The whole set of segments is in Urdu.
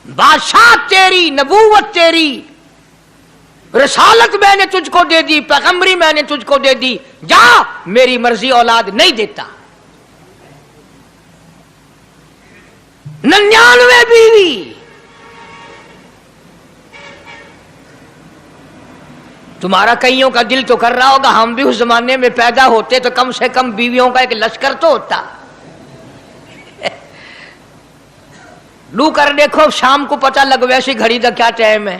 بادشاہ تیری، نبوت تیری، رسالت میں نے تجھ کو دے دی، پیغمبری میں نے تجھ کو دے دی، جا، میری مرضی اولاد نہیں دیتا۔ 99 بیوی، تمہارا کئیوں کا دل تو کر رہا ہوگا ہم بھی اس زمانے میں پیدا ہوتے تو کم سے کم بیویوں کا ایک لشکر تو ہوتا۔ لو کر دیکھو شام کو پتہ لگ ویسی گھڑی دا کیا ٹائم ہے،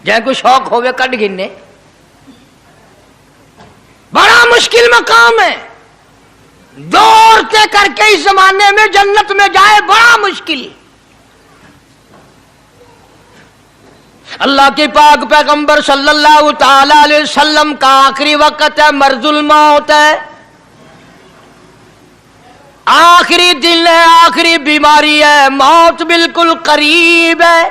جائے کوئی شوق ہوئے کٹ گننے، بڑا مشکل مقام ہے، دو عورتیں کر کے اس زمانے میں جنت میں جائے بڑا مشکل۔ اللہ کے پاک پیغمبر صلی اللہ تعالی علیہ وسلم کا آخری وقت ہے، مرض الموت ہے، آخری دن ہے، آخری بیماری ہے، موت بالکل قریب ہے۔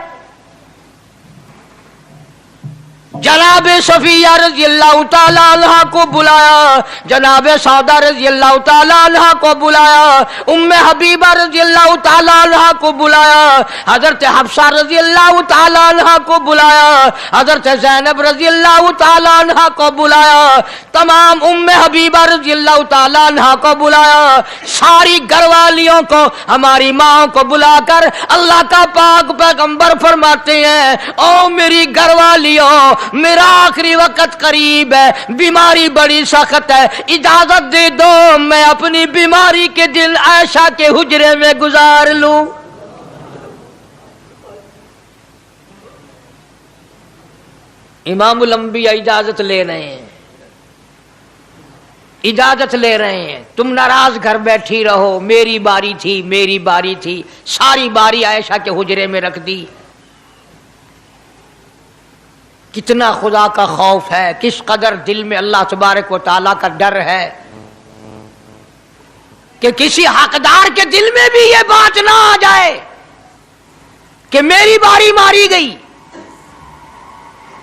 جناب صفیہ رضی اللہ تعالی عنہ کو بلایا، جناب سعدہ رضی اللہ تعالی عنہ کو بلایا، ام حبیبہ رضی اللہ تعالی عنہ کو بلایا، حضرت حفصہ رضی اللہ تعالی عنہ کو بلایا، حضرت زینب رضی اللہ تعالی عنہ کو بلایا، تمام ام حبیبہ رضی اللہ تعالی عنہ کو بلایا، ساری گھر والیوں کو، ہماری ماں کو بلا کر اللہ کا پاک پیغمبر فرماتے ہیں، او میری گھر والیوں، میرا آخری وقت قریب ہے، بیماری بڑی سخت ہے، اجازت دے دو میں اپنی بیماری کے دن عائشہ کے حجرے میں گزار لوں۔ امام الانبیاء اجازت لے رہے ہیں، اجازت لے رہے ہیں، تم ناراض گھر بیٹھی رہو، میری باری تھی، میری باری تھی، ساری باری عائشہ کے حجرے میں رکھ دی۔ کتنا خدا کا خوف ہے، کس قدر دل میں اللہ تبارک و تعالیٰ کا ڈر ہے کہ کسی حقدار کے دل میں بھی یہ بات نہ آ جائے کہ میری باری ماری گئی۔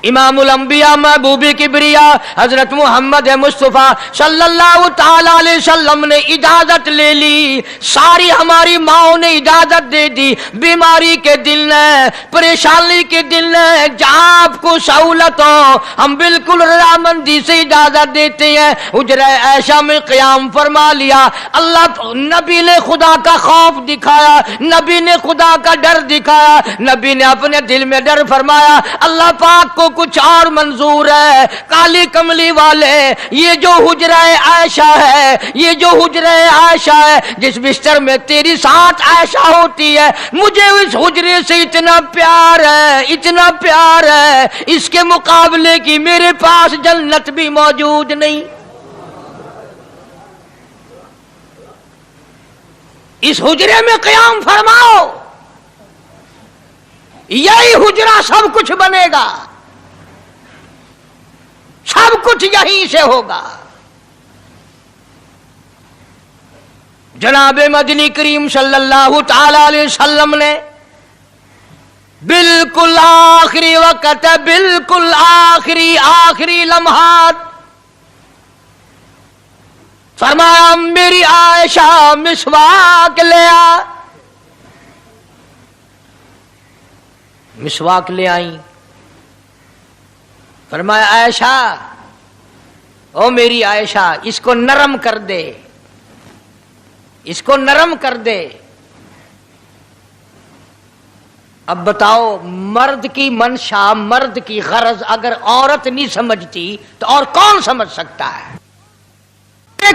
امام الانبیاء محبوب کبریا حضرت محمد مصطفیٰ صلی اللہ تعالی علیہ وسلم نے اجازت لے لی، ساری ہماری ماؤں نے اجازت دے دی، بیماری کے دن ہے، پریشانی کے دن ہے، جہاں آپ کو سہولت ہو ہم بالکل رضامندی سے اجازت دیتے ہیں۔ حجرہ عائشہ میں قیام فرما لیا، اللہ نبی نے خدا کا خوف دکھایا، نبی نے خدا کا ڈر دکھایا، نبی نے اپنے دل میں ڈر فرمایا اللہ پاک کو کچھ اور منظور ہے۔ کالی کملی والے، یہ جو حجرہ عائشہ ہے، یہ جو حجرہ عائشہ ہے جس بستر میں تیری ساتھ عائشہ ہوتی ہے، مجھے اس حجرے سے اتنا پیار ہے، اتنا پیار ہے، اس کے مقابلے کی میرے پاس جنت بھی موجود نہیں۔ اس حجرے میں قیام فرماؤ، یہی حجرہ سب کچھ بنے گا، سب کچھ یہیں سے ہوگا۔ جناب مدنی کریم صلی اللہ تعالی علیہ وسلم نے بالکل آخری وقت، بالکل آخری لمحات فرمایا میری عائشہ مسواک لے آ، مسواک لے آئیں، فرمایا عائشہ، او میری عائشہ اس کو نرم کر دے، اس کو نرم کر دے۔ اب بتاؤ مرد کی منشا، مرد کی غرض اگر عورت نہیں سمجھتی تو اور کون سمجھ سکتا ہے؟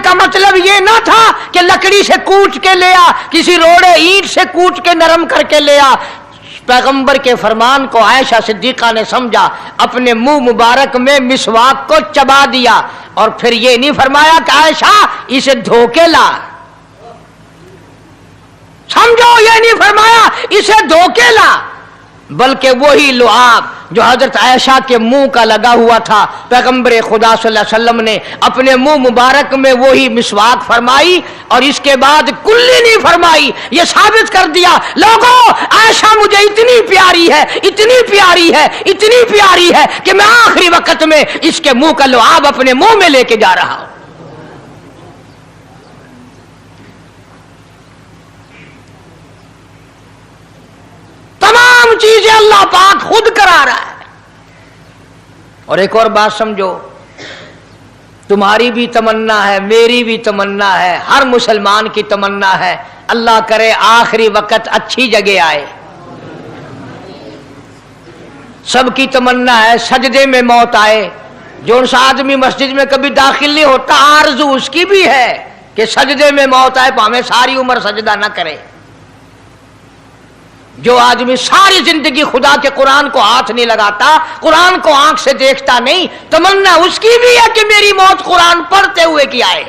کا مطلب یہ نہ تھا کہ لکڑی سے کوٹ کے لے آ، کسی روڑے اینٹ سے کوٹ کے نرم کر کے لے آ۔ پیغمبر کے فرمان کو عائشہ صدیقہ نے سمجھا، اپنے منہ مبارک میں مسواک کو چبا دیا، اور پھر یہ نہیں فرمایا کہ عائشہ اسے دھو کے لا، سمجھو یہ نہیں فرمایا اسے دھو کے لا، بلکہ وہی لعاب جو حضرت عائشہ کے منہ کا لگا ہوا تھا، پیغمبر خدا صلی اللہ علیہ وسلم نے اپنے منہ مبارک میں وہی مسواک فرمائی، اور اس کے بعد کلی نہیں فرمائی۔ یہ ثابت کر دیا لوگوں عائشہ مجھے اتنی پیاری ہے، اتنی پیاری ہے، اتنی پیاری ہے کہ میں آخری وقت میں اس کے منہ کا لعاب اپنے منہ میں لے کے جا رہا ہوں۔ چیزیں اللہ پاک خود کرا رہا ہے۔ اور ایک اور بات سمجھو، تمہاری بھی تمنا ہے، میری بھی تمنا ہے، ہر مسلمان کی تمنا ہے، اللہ کرے آخری وقت اچھی جگہ آئے۔ سب کی تمنا ہے سجدے میں موت آئے۔ جو ان آدمی مسجد میں کبھی داخل نہیں ہوتا، آرزو اس کی بھی ہے کہ سجدے میں موت آئے، پاویں ساری عمر سجدہ نہ کرے۔ جو آدمی ساری زندگی خدا کے قرآن کو ہاتھ نہیں لگاتا، قرآن کو آنکھ سے دیکھتا نہیں، تمنا اس کی بھی ہے کہ میری موت قرآن پڑھتے ہوئے کی آئے۔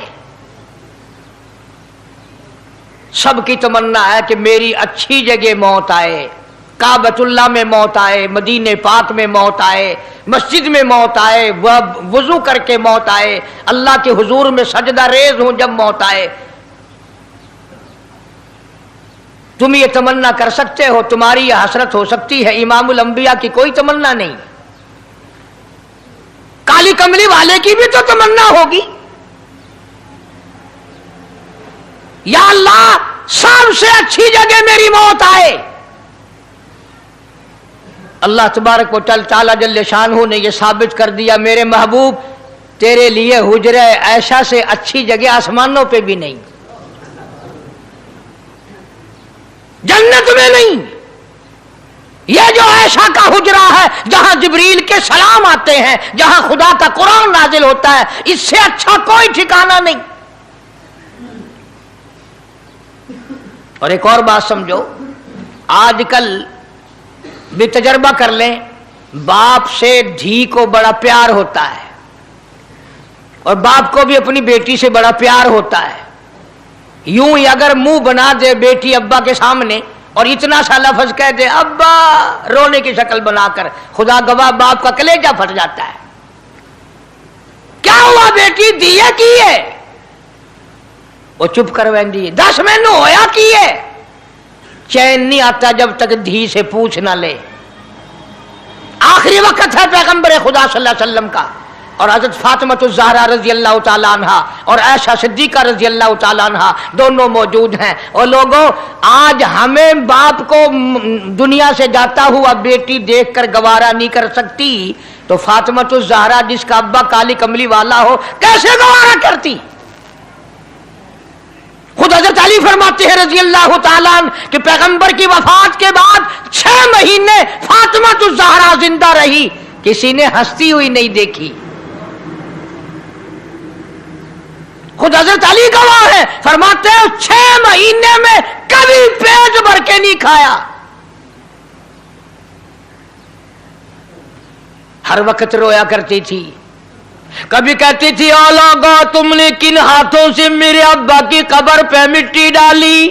سب کی تمنا ہے کہ میری اچھی جگہ موت آئے، کعبۃ اللہ میں موت آئے، مدینہ پاک میں موت آئے، مسجد میں موت آئے، وضو کر کے موت آئے، اللہ کے حضور میں سجدہ ریز ہوں جب موت آئے۔ تم یہ تمنا کر سکتے ہو، تمہاری یہ حسرت ہو سکتی ہے، امام الانبیاء کی کوئی تمنا نہیں۔ کالی کملی والے کی بھی تو تمنا ہوگی، یا اللہ سب سے اچھی جگہ میری موت آئے۔ اللہ تبارک و تعالی جل شانہ نے یہ ثابت کر دیا، میرے محبوب تیرے لیے حجرہ عائشہ سے اچھی جگہ آسمانوں پہ بھی نہیں، جنت میں نہیں۔ یہ جو عائشہ کا حجرہ ہے جہاں جبریل کے سلام آتے ہیں، جہاں خدا کا قرآن نازل ہوتا ہے، اس سے اچھا کوئی ٹھکانہ نہیں۔ اور ایک اور بات سمجھو، آج کل بھی تجربہ کر لیں، باپ سے دھی کو بڑا پیار ہوتا ہے، اور باپ کو بھی اپنی بیٹی سے بڑا پیار ہوتا ہے۔ یوں ہی اگر منہ بنا دے بیٹی ابا کے سامنے اور اتنا سا لفظ کہہ دے ابا رونے کی شکل بنا کر، خدا گواہ باپ کا کلیجہ پھٹ جاتا ہے۔ کیا ہوا بیٹی دیے کی ہے؟ وہ چپ کر ویندی، 10 مہینوں ہویا کی ہے۔ چین نہیں آتا جب تک دھی سے پوچھ نہ لے۔ آخری وقت ہے پیغمبر خدا صلی اللہ علیہ وسلم کا، اور حضرت فاطمہ الزہرا رضی اللہ تعالی عنہ اور عائشہ صدیقہ رضی اللہ تعالی عنہ دونوں موجود ہیں۔ اور لوگوں، آج ہمیں باپ کو دنیا سے جاتا ہوا بیٹی دیکھ کر گوارا نہیں کر سکتی، تو فاطمہ الزہرا جس کا ابا کالی کملی والا ہو کیسے گوارا کرتی؟ خود حضرت علی فرماتے ہیں رضی اللہ تعالیٰ عنہ کہ پیغمبر کی وفات کے بعد 6 مہینے فاطمہ الزہرا زندہ رہی، کسی نے ہنستی ہوئی نہیں دیکھی۔ خود حضرت علی گواہ ہے، فرماتے ہیں 6 مہینے میں کبھی پیٹ بھر کے نہیں کھایا، ہر وقت رویا کرتی تھی۔ کبھی کہتی تھی او لوگو تم نے کن ہاتھوں سے میرے ابا کی قبر پہ مٹی ڈالی،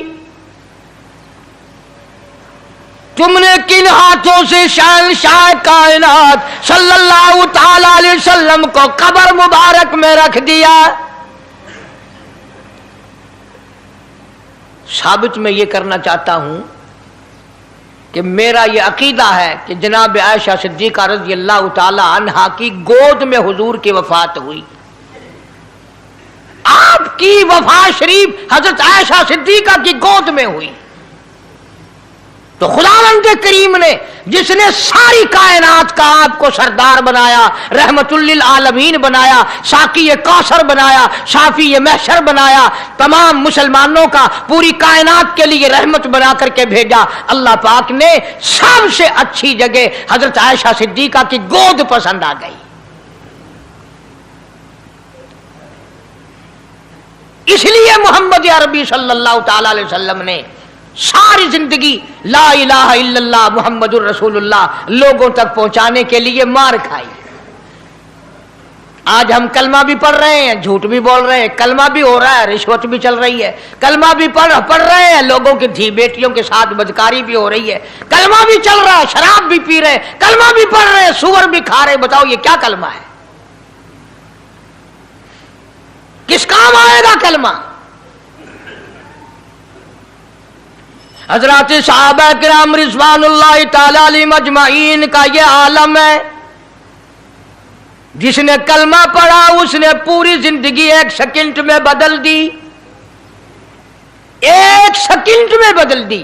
تم نے کن ہاتھوں سے شہنشاہ کائنات صلی اللہ تعالی علیہ وسلم کو قبر مبارک میں رکھ دیا۔ ثابت میں یہ کرنا چاہتا ہوں کہ میرا یہ عقیدہ ہے کہ جناب عائشہ صدیقہ رضی اللہ تعالی عنہا کی گود میں حضور کی وفات ہوئی۔ آپ کی وفات شریف حضرت عائشہ صدیقہ کی گود میں ہوئی، تو خداوند کریم نے جس نے ساری کائنات کا آپ کو سردار بنایا، رحمت للعالمین بنایا، ساقی کوثر بنایا، شافی محشر بنایا، تمام مسلمانوں کا پوری کائنات کے لیے رحمت بنا کر کے بھیجا، اللہ پاک نے سب سے اچھی جگہ حضرت عائشہ صدیقہ کی گود پسند آ گئی۔ اس لیے محمد عربی صلی اللہ تعالی علیہ وسلم نے ساری زندگی لا الہ الا اللہ محمد الرسول اللہ لوگوں تک پہنچانے کے لیے مار کھائی۔ آج ہم کلمہ بھی پڑھ رہے ہیں، جھوٹ بھی بول رہے ہیں، کلمہ بھی ہو رہا ہے، رشوت بھی چل رہی ہے، کلمہ بھی پڑھ رہے ہیں، لوگوں کی دھی بیٹیوں کے ساتھ بدکاری بھی ہو رہی ہے، کلمہ بھی چل رہا ہے، شراب بھی پی رہے ہیں، کلمہ بھی پڑھ رہے ہیں، سور بھی کھا رہے ہیں۔ بتاؤ یہ کیا کلمہ ہے؟ کس کام آئے گا کلمہ؟ حضرات صحابہ کرام رضوان اللہ تعالی علیہم اجمعین کا یہ عالم ہے، جس نے کلمہ پڑھا اس نے پوری زندگی 1 سیکنڈ میں بدل دی، 1 سیکنڈ میں بدل دی۔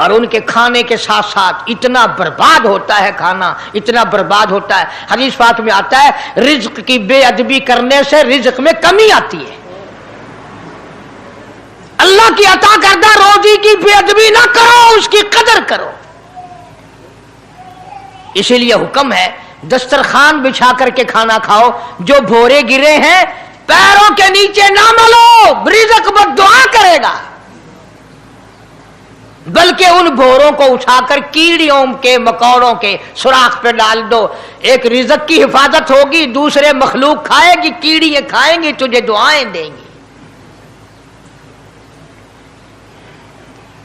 اور ان کے کھانے کے ساتھ ساتھ اتنا برباد ہوتا ہے کھانا، اتنا برباد ہوتا ہے. حدیث پاک میں آتا ہے رزق کی بے ادبی کرنے سے رزق میں کمی آتی ہے. اللہ کی عطا کردہ روزی کی بے ادبی نہ کرو، اس کی قدر کرو. اسی لیے حکم ہے دسترخوان بچھا کر کے کھانا کھاؤ. جو بھورے گرے ہیں پیروں کے نیچے نہ ملو، رزق بد دعا کرے گا. بلکہ ان بھوروں کو اٹھا کر کیڑیوں کے مکوڑوں کے سوراخ پہ ڈال دو. ایک رزق کی حفاظت ہوگی، دوسرے مخلوق کھائے گی، کیڑیاں کھائیں گی، تجھے دعائیں دیں گی.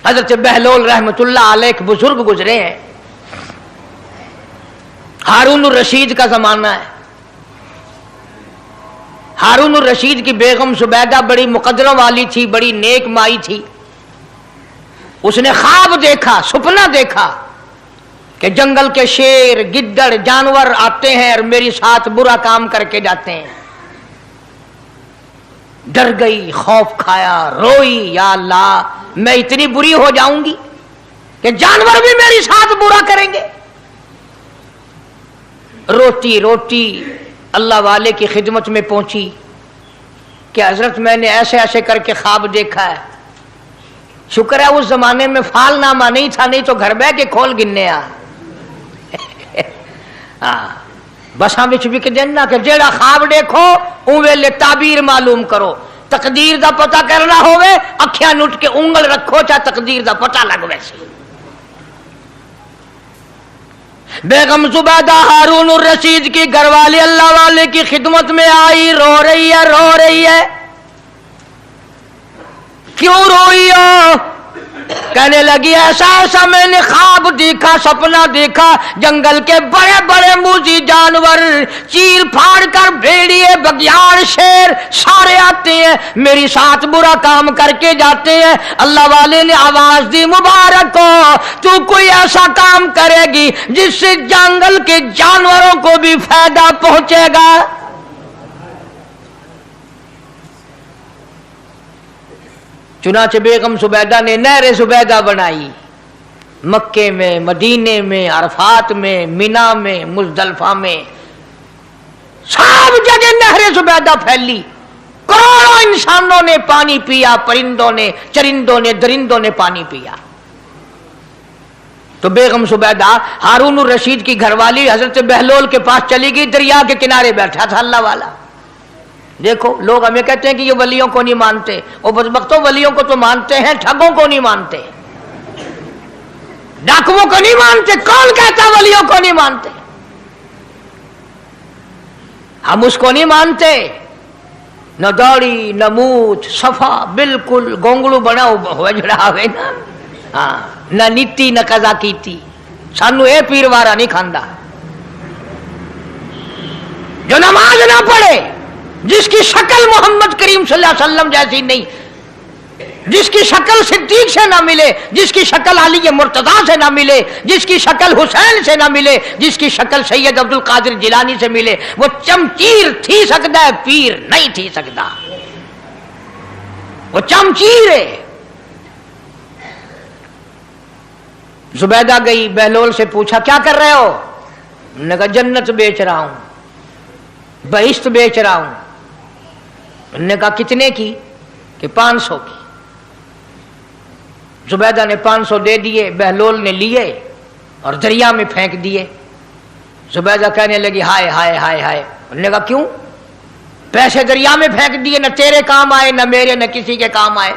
حضرت بہلول رحمت اللہ علیہ ایک بزرگ گزرے ہیں. ہارون الرشید کا زمانہ ہے. ہارون الرشید کی بیگم زبیدہ بڑی مقدروں والی تھی، بڑی نیک مائی تھی. اس نے خواب دیکھا، سپنا دیکھا کہ جنگل کے شیر، گدڑ، جانور آتے ہیں اور میری ساتھ برا کام کر کے جاتے ہیں. ڈر گئی، خوف کھایا، روئی، یا اللہ میں اتنی بری ہو جاؤں گی کہ جانور بھی میری ساتھ برا کریں گے. روتی روتی اللہ والے کی خدمت میں پہنچی کہ حضرت میں نے ایسے ایسے کر کے خواب دیکھا ہے. شکر ہے اس زمانے میں فال نامہ نہیں تھا، نہیں تو گھر بہ کے کھول گننے آ بساں وچ وک دینا کہ جیڑا خواب دیکھو اون ویلے تعبیر معلوم کرو. تقدیر دا پتہ کرنا ہوئے اکھیاں نٹ کے انگل رکھو چاہے تقدیر دا پتہ لگ ویسے. بیگم زبیدہ ہارون الرشید کی گھر والی اللہ والے کی خدمت میں آئی، رو رہی ہے، رو رہی ہے. کیوں روئی ہو؟ کہنے لگی ایسا ایسا میں نے خواب دیکھا، سپنا دیکھا، جنگل کے بڑے بڑے موذی جانور چیر پھاڑ کر بھیڑیے، بگیاڑ، شیر سارے آتے ہیں، میری ساتھ برا کام کر کے جاتے ہیں. اللہ والے نے آواز دی مبارک ہو تو کوئی ایسا کام کرے گی جس سے جنگل کے جانوروں کو بھی فائدہ پہنچے گا. چنانچہ بیگم زبیدہ نے نہر زبیدہ بنائی. مکے میں، مدینے میں، عرفات میں، مینا میں، مزدلفہ میں، سب جگہ نہر زبیدہ پھیلی. کروڑوں انسانوں نے پانی پیا، پرندوں نے، چرندوں نے، درندوں نے پانی پیا. تو بیگم زبیدہ ہارون الرشید کی گھر والی حضرت بہلول کے پاس چلی گئی. دریا کے کنارے بیٹھا تھا اللہ والا. دیکھو لوگ ہمیں کہتے ہیں کہ یہ ولیوں کو نہیں مانتے. وہ بدبختوں ولیوں کو تو مانتے ہیں، ٹھگوں کو نہیں مانتے، ڈاکوؤں کو نہیں مانتے. کون کہتا ولیوں کو نہیں مانتے؟ ہم اس کو نہیں مانتے. نہ داڑھی نہ مونچھ، صفا بالکل گونگڑو بنا ہوا جڑا ہوئے نا. ہاں، نہ نیتی نہ قضا کیتی. سانو اے پیر وارا نہیں کھاندا جو نماز نہ پڑھے، جس کی شکل محمد کریم صلی اللہ علیہ وسلم جیسی نہیں، جس کی شکل صدیق سے نہ ملے، جس کی شکل علی مرتضیٰ سے نہ ملے، جس کی شکل حسین سے نہ ملے، جس کی شکل سید عبد القادر جیلانی سے ملے، وہ چمچیر تھی سکتا ہے، پیر نہیں تھی سکتا. وہ چمچیر ہے. زبیدہ گئی، بہلول سے پوچھا کیا کر رہے ہو؟ انہوں نے کہا جنت بیچ رہا ہوں، بہشت بیچ رہا ہوں. انہوں نے کہا کتنے کی؟ کہ 500 کی. زبیدہ نے 500 دے دیے، بہلول نے لیے اور دریا میں پھینک دیے. زبیدہ کہنے لگی ہائے ہائے ہائے ہائے. انہوں نے کہا کیوں؟ پیسے دریا میں پھینک دیے، نہ تیرے کام آئے، نہ میرے، نہ کسی کے کام آئے.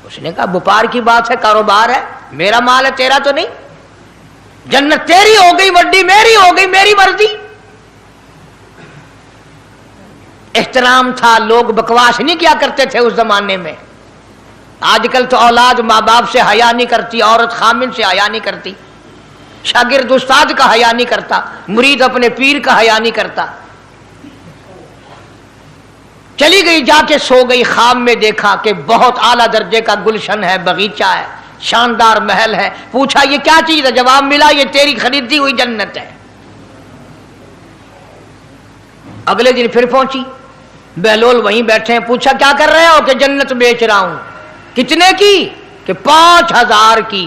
اس نے کہا وپار کی بات ہے، کاروبار ہے، میرا مال ہے، تیرا تو نہیں. جنت تیری ہو گئی، وڈی میری ہو گئی، میری مرضی. احترام تھا، لوگ بکواس نہیں کیا کرتے تھے اس زمانے میں. آج کل تو اولاد ماں باپ سے حیا نہیں کرتی، عورت خامن سے حیا نہیں کرتی، شاگرد استاد کا حیا نہیں کرتا، مرید اپنے پیر کا حیا نہیں کرتا. چلی گئی، جا کے سو گئی. خواب میں دیکھا کہ بہت اعلیٰ درجے کا گلشن ہے، باغیچہ ہے، شاندار محل ہے. پوچھا یہ کیا چیز ہے؟ جواب ملا یہ تیری خریدی ہوئی جنت ہے. اگلے دن پھر پہنچی، بہلول وہیں بیٹھے ہیں. پوچھا کیا کر رہے ہو؟ کہ جنت بیچ رہا ہوں. کتنے کی؟ کہ 5000 کی.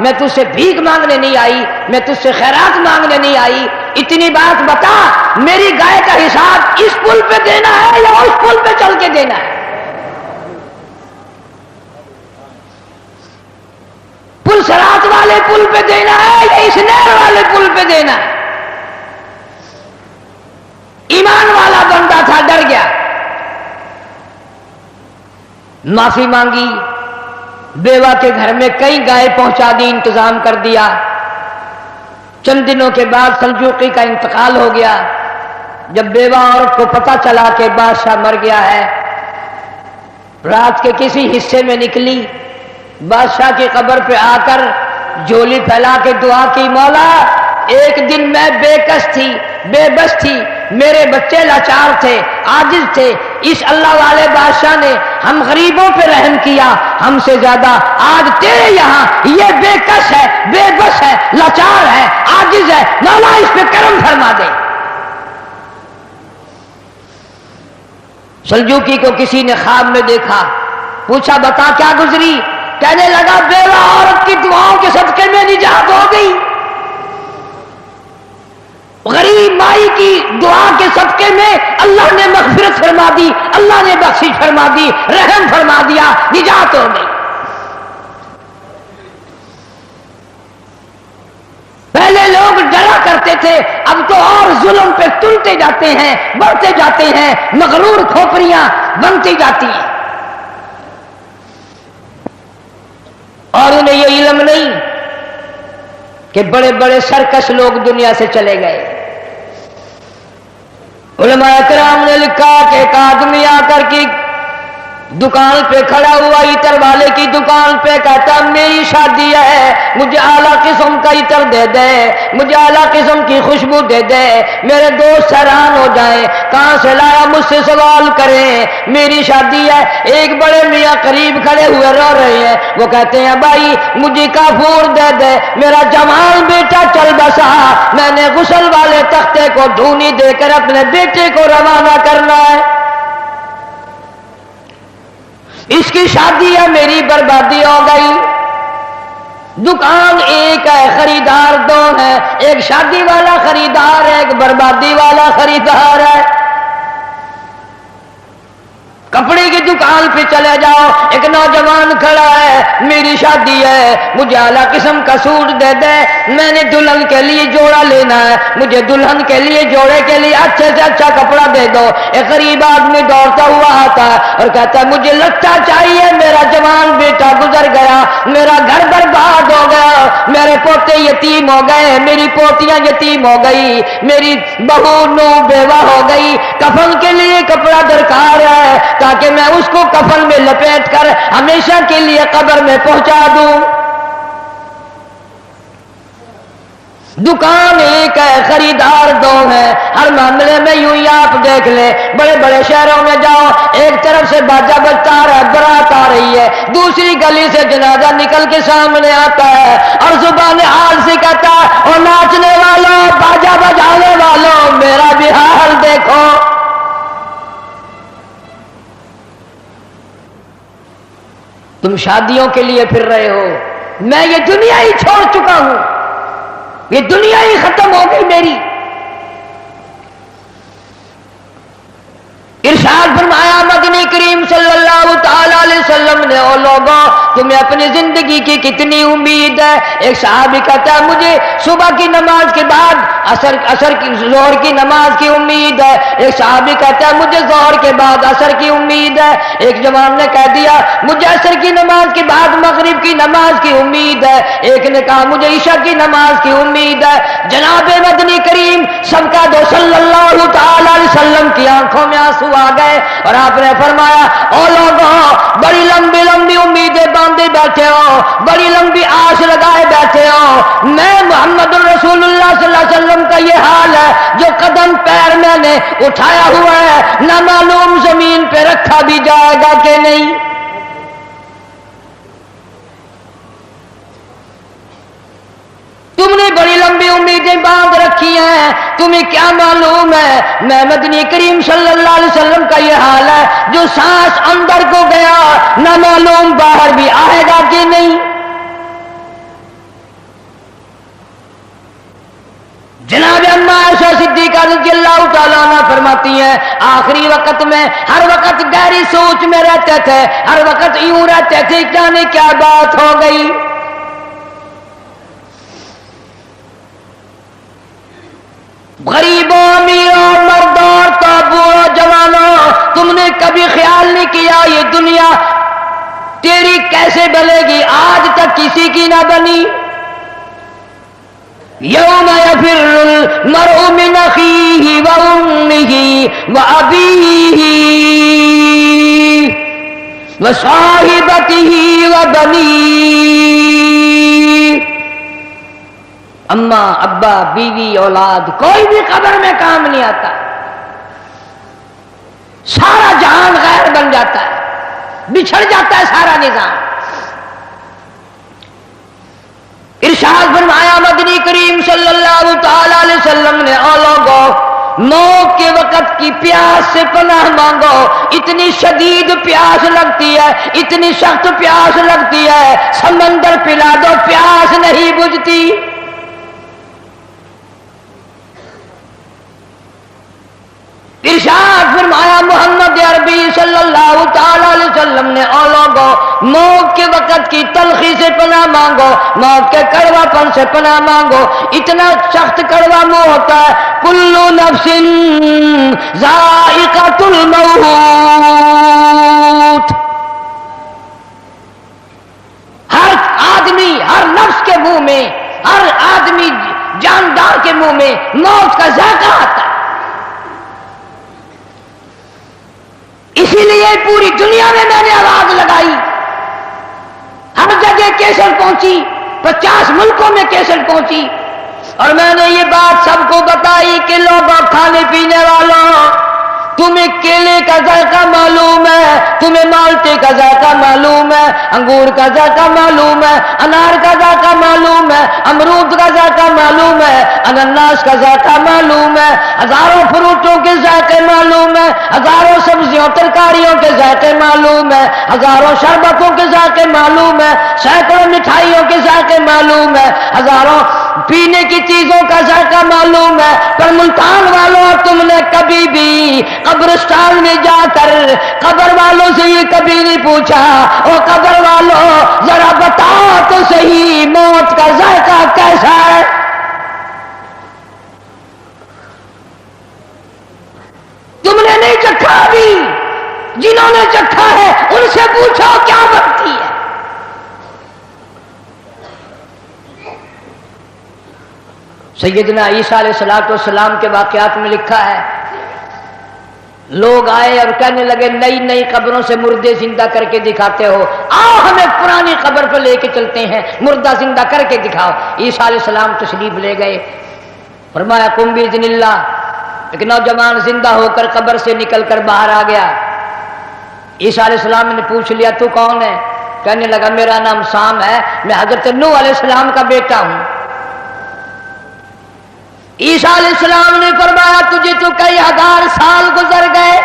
میں تجھ سے بھیک مانگنے نہیں آئی، میں تجھ سے خیرات مانگنے نہیں آئی، اتنی بات بتا میری گائے کا حساب اس پل پہ دینا ہے یا اس پل پہ چل کے دینا ہے؟ پل صراط والے پل پہ دینا ہے یا اس نہر والے پل پہ دینا ہے؟ ایمان والا بندہ تھا، ڈر گیا، معافی مانگی، بیوہ کے گھر میں کئی گائے پہنچا دی، انتظام کر دیا۔ چند دنوں کے بعد سلجوقی کا انتقال ہو گیا۔ جب بیوہ عورت کو پتہ چلا کہ بادشاہ مر گیا ہے، رات کے کسی حصے میں نکلی، بادشاہ کی قبر پہ آ کر جھولی پھیلا کے دعا کی، مولا ایک دن میں بے کس تھی، بے بس تھی، میرے بچے لاچار تھے، عاجز تھے، اس اللہ والے بادشاہ نے ہم غریبوں پہ رحم کیا، ہم سے زیادہ آج تیرے یہاں یہ بے کس ہے، بے بس ہے، لاچار ہے، عاجز ہے، مولا اس پہ کرم فرما دے۔ سلجوقی کو کسی نے خواب میں دیکھا، پوچھا بتا کیا گزری؟ کہنے لگا بیوہ عورت کی دعاؤں کے صدقے میں نجات ہو گئی، غریب مائی کی دعا کے صدقے میں اللہ نے مغفرت فرما دی، اللہ نے بخشش فرما دی، رحم فرما دیا، نجات ہو گئی۔ پہلے لوگ ڈرا کرتے تھے، اب تو اور ظلم پہ تلتے جاتے ہیں، بڑھتے جاتے ہیں، مغرور کھوپڑیاں بنتی جاتی ہیں، اور انہیں یہ علم نہیں کہ بڑے بڑے سرکش لوگ دنیا سے چلے گئے۔ علماء کرام نے لکھا کہ ایک آدمی آ کر کی دکان پہ کھڑا ہوا، عطر والے کی دکان پہ، کہتا میری شادی ہے، مجھے اعلیٰ قسم کا عطر دے دے، مجھے اعلیٰ قسم کی خوشبو دے دے، میرے دوست حیران ہو جائیں، کہاں سے لایا، مجھ سے سوال کریں، میری شادی ہے۔ ایک بڑے میاں قریب کھڑے ہوئے رو رہے ہیں، وہ کہتے ہیں بھائی مجھے کافور دے دے، میرا جوان بیٹا چل بسا، میں نے غسل والے تختے کو ڈھونی دے کر اپنے بیٹے کو روانہ کرنا ہے، اس کی شادی ہے، میری بربادی ہو گئی۔ دکان ایک ہے، خریدار دو ہیں، ایک شادی والا خریدار ہے، ایک بربادی والا خریدار ہے۔ کپڑے کی دکان پہ چلے جاؤ، ایک نوجوان کھڑا ہے، میری شادی ہے، مجھے اعلیٰ قسم کا سوٹ دے دے، میں نے دلہن کے لیے جوڑا لینا ہے، مجھے دلہن کے لیے جوڑے کے لیے اچھے سے اچھا کپڑا دے دو۔ ایک غریب آدمی دوڑتا ہوا آتا ہے اور کہتا ہے مجھے لٹا چاہیے، میرا جوان بیٹا گزر گیا، میرا گھر برباد ہو گیا، میرے پوتے یتیم ہو گئے، میری پوتیاں یتیم ہو گئی، میری بہو نو بیوہ ہو گئی، کفن کے لیے کپڑا درکار ہے تاکہ میں اس کو کفن میں لپیٹ کر ہمیشہ کے لیے قبر میں پہنچا دوں۔ دکان ایک ہے، خریدار دو ہیں، ہر معاملے میں یوں ہی آپ دیکھ لیں، بڑے بڑے شہروں میں جاؤ، ایک طرف سے باجا بجتا آ رہا ہے، برات آ رہی ہے، دوسری گلی سے جنازہ نکل کے سامنے آتا ہے اور زبان حال سے کہتا ہے اور ناچنے والوں، باجا بجانے والوں، میرا بھی حال دیکھو۔ تم شادیوں کے لیے پھر رہے ہو، میں یہ دنیا ہی چھوڑ چکا ہوں، یہ دنیا ہی ختم ہو گئی میری۔ ارشاد فرمایا مدنی کریم صلی اللہ تعالی علیہ وسلم نے، او لوگوں تمہیں اپنی زندگی کی کتنی امید ہے؟ ایک صحابی کہتا ہے مجھے صبح کی نماز کے بعد عصر کی ظہر کی نماز کی امید ہے، ایک صحابی کہتا ہے مجھے ظہر کے بعد عصر کی امید ہے، ایک جوان نے کہہ دیا مجھے عصر کی نماز کے بعد مغرب کی نماز کی امید ہے، ایک نے کہا مجھے عشاء کی نماز کی امید ہے۔ جناب مدنی کریم سب کا دو صلی اللہ تعالی علیہ وسلم کی آنکھوں میں آنسو آ گئے اور آپ نے فرمایا او لوگوں بڑی لمبی لمبی امیدیں باندھے بیٹھے ہو، بڑی لمبی آس لگائے بیٹھے ہو، میں محمد الرسول اللہ صلی اللہ علیہ وسلم کا یہ حال ہے، جو قدم پیر میں نے اٹھایا ہوا ہے نہ معلوم زمین پہ رکھا بھی جائے گا کہ نہیں۔ تم نے بڑی لمبی امیدیں باندھ رکھی ہیں، تمہیں کیا معلوم ہے میں مدنی کریم صلی اللہ علیہ وسلم کا یہ حال ہے، جو سانس اندر کو گیا نہ معلوم باہر بھی آئے گا کہ نہیں۔ رضی اللہ تعالیٰ عنہ فرماتی ہیں آخری وقت میں ہر وقت گہری سوچ میں رہتے تھے، ہر وقت یوں رہتے تھے جانے کیا بات ہو گئی۔ غریبوں، امیروں، مردوں، عورتوں، بوڑھوں، جوانوں، تم نے کبھی خیال نہیں کیا یہ دنیا تیری کیسے بنے گی؟ آج تک کسی کی نہ بنی۔ یوم یفر المرء من اخیہ وامہ وابیہ وصاحبتہ وبنیہ۔ اماں، ابا، بیوی، اولاد، کوئی بھی قبر میں کام نہیں آتا، سارا جہان غیر بن جاتا ہے، بچھڑ جاتا ہے سارا نظام۔ ارشاد فرمایا مدنی کریم صلی اللہ تعالی علیہ وسلم نے، او لوگو موت کے وقت کی پیاس سے پناہ مانگو، اتنی شدید پیاس لگتی ہے، اتنی سخت پیاس لگتی ہے، سمندر پلا دو پیاس نہیں بجھتی۔ ارشاد فرمایا محمد عربی صلی اللہ تعالی علیہ وسلم نے، او لوگو موت کے وقت کی تلخی سے پناہ مانگو، موت کے کڑوا پن سے پناہ مانگو، اتنا سخت کڑوا منہ ہوتا ہے۔ کل نفس ذائقۃ الموت، ہر آدمی، ہر نفس کے منہ میں، ہر آدمی جاندار کے منہ میں موت کا ذائقہ آتا ہے۔ اسی لیے پوری دنیا میں نے آواز لگائی، ہر جگہ کیسٹ پہنچی، 50 ملکوں میں کیسٹ پہنچی، اور میں نے یہ بات سب کو بتائی کہ لوگوں، کھانے پینے والوں، تمہیں کیلے کا ذائقہ معلوم ہے، تمہیں مالٹے کا ذائقہ معلوم ہے، انگور کا ذائقہ معلوم ہے، انار کا ذائقہ معلوم ہے، امرود کا ذائقہ معلوم ہے، انناس کا ذائقہ معلوم ہے، ہزاروں فروٹوں کے ذائقے معلوم ہے، ہزاروں سبزیوں ترکاریوں کے ذائقے معلوم ہے، ہزاروں شربتوں کے ذائقے معلوم ہے، سینکڑوں مٹھائیوں کے ذائقے معلوم ہے، ہزاروں پینے کی چیزوں کا ذائقہ معلوم ہے، پر ملتان والوں تم نے کبھی بھی قبرستان میں جا کر قبر والوں سے یہ کبھی نہیں پوچھا، او قبر والوں ذرا بتاؤ تو صحیح موت کا ذائقہ کیسا ہے؟ تم نے نہیں چکھا ابھی، جنہوں نے چکھا ہے ان سے پوچھو کیا بنتی ہے۔ سیدنا عیسیٰ علیہ السلام کے واقعات میں لکھا ہے، لوگ آئے اور کہنے لگے نئی نئی قبروں سے مردے زندہ کر کے دکھاتے ہو، آؤ ہمیں پرانی قبر پہ لے کے چلتے ہیں، مردہ زندہ کر کے دکھاؤ۔ عیسیٰ علیہ السلام تشریف لے گئے، فرمایا قم باذن اللہ۔ ایک نوجوان زندہ ہو کر قبر سے نکل کر باہر آ گیا۔ عیسیٰ علیہ السلام نے پوچھ لیا تو کون ہے؟ کہنے لگا میرا نام سام ہے، میں حضرت نوح علیہ السلام کا بیٹا ہوں۔ عیسیٰ علیہ السلام نے فرمایا تجھے تو کئی ہزار سال گزر گئے،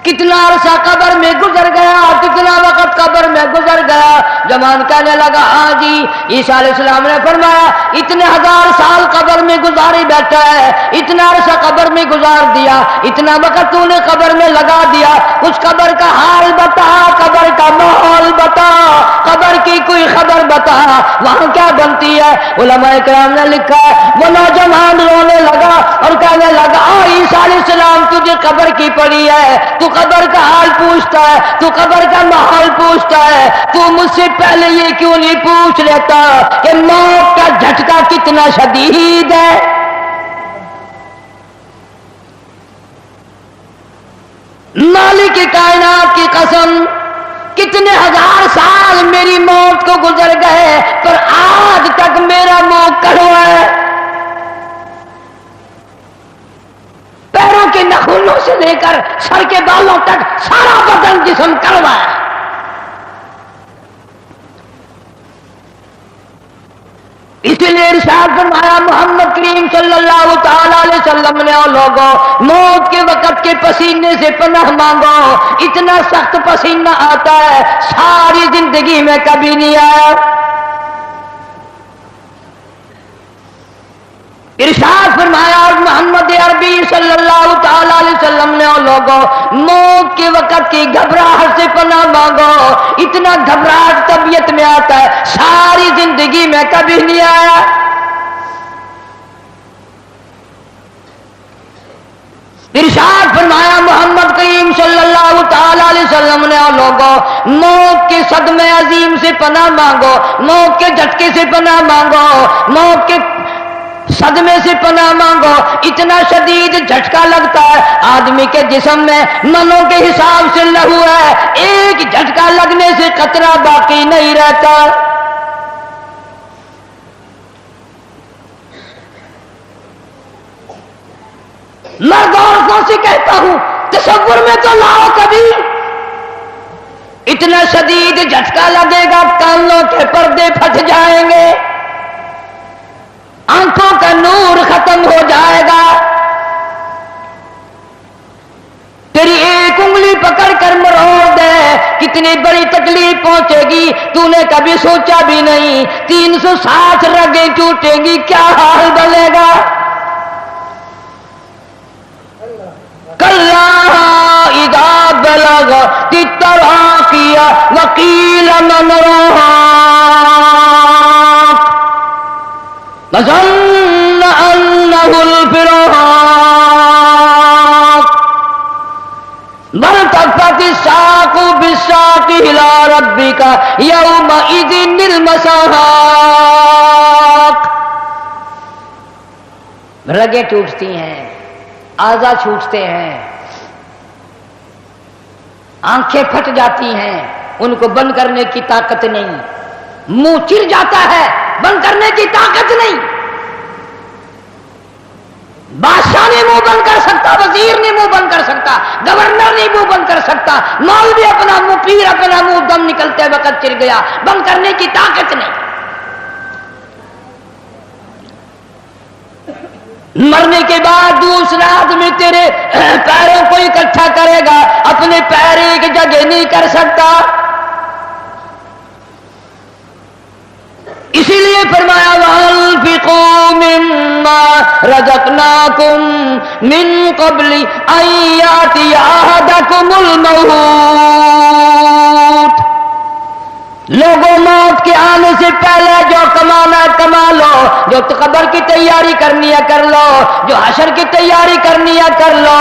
کتنا عرصہ قبر میں گزر گیا، کتنا وقت قبر میں گزر گیا؟ جوان کہنے لگا ہاں جی۔ عیسیٰ علیہ السلام نے فرمایا اتنے ہزار سال قبر میں گزاری بیٹھا ہے، اتنا عرصہ قبر میں گزار دیا، اتنا وقت تو نے قبر میں لگا دیا، کچھ قبر کا حال بتا، قبر کا ماحول بتا، قبر کی کوئی خبر بتا، وہاں کیا بنتی ہے؟ علماء کرام نے لکھا ہے وہ نوجوان رونے لگا اور کہنے لگا عیسیٰ علیہ السلام تجھے قبر کی پڑی ہے، تو قبر کا حال پوچھتا ہے، تو قبر کا ماحول پوچھتا ہے، تو مجھ سے پہلے یہ کیوں نہیں پوچھ لیتا کہ موت کا جھٹکا کتنا شدید ہے؟ مالک کائنات کی قسم کتنے ہزار سال میری موت کو گزر گئے پر آج تک میرا منہ کڑوا ہے، پیروں کے ناخنوں سے لے کر سر کے بالوں تک سارا بدن جسم کڑوا ہے۔ اسی لیے ارشاد فرمایا محمد کریم صلی اللہ تعالی علیہ وسلم نے اور لوگوں موت کے وقت کے پسینے سے پناہ مانگو، اتنا سخت پسینہ آتا ہے ساری زندگی میں کبھی نہیں آیا۔ ارشاد فرمایا اور محمد عربی صلی اللہ تعالی علیہ وسلم نے لوگوں موت کے وقت کی گھبراہٹ سے پناہ مانگو. اتنا گھبراہٹ طبیعت میں آتا ہے ساری زندگی میں کبھی نہیں آیا. ارشاد فرمایا محمد کریم صلی اللہ تعالی علیہ وسلم نے لوگوں موت کے صدمے عظیم سے پناہ مانگو, موت کے جھٹکے سے پناہ مانگو, موت کے صدمے سے پناہ مانگو. اتنا شدید جھٹکا لگتا ہے آدمی کے جسم میں منوں کے حساب سے لہو ہے, ایک جھٹکا لگنے سے قطرہ باقی نہیں رہتا. مرد عورتوں سے کہتا ہوں تصور میں تو لاؤ کبھی, اتنا شدید جھٹکا لگے گا کانوں کے پردے پھٹ جائیں گے, آنکھوں کا نور ختم ہو جائے گا, تیری ایک انگلی پکڑ کر مروڑ دے کتنی بڑی تکلیف پہنچے گی تو نے کبھی سوچا بھی نہیں. 360 رگیں ٹوٹیں گی کیا حال بنے گا. کلا اذا بلغت التراقی وقیل من راق وظن انه الفراق والتفت الساق بالساق الى ربك يومئذ المساق. رگیں ٹوٹتی ہیں, اعضاء چھوٹتے ہیں, آنکھیں پھٹ جاتی ہیں, ان کو بند کرنے کی طاقت نہیں, منہ چر جاتا ہے بند کرنے کی طاقت نہیں. بادشاہ نہیں منہ بند کر سکتا, وزیر نہیں منہ بند کر سکتا, گورنر نہیں منہ بند کر سکتا, مولوی اپنا منہ, پیر اپنا منہ دم نکلتے وقت چر گیا, بند کرنے کی طاقت نہیں. مرنے کے بعد دوسرا آدمی تیرے پیروں کو اکٹھا کرے گا, اپنے پیر ایک جگہ نہیں کر سکتا. اسی لیے فرمایا وَأَنفِقُوا مِمَّا رَزَقْنَاكُم مِّن قَبْلِ أَن يَأْتِيَ أَحَدَكُمُ الْمَوْتُ. لوگوں موت کے آنے سے پہلے جو کمانا ہے کما لو, جو قبر کی تیاری کرنی ہے کر لو, جو حشر کی تیاری کرنی ہے کر لو.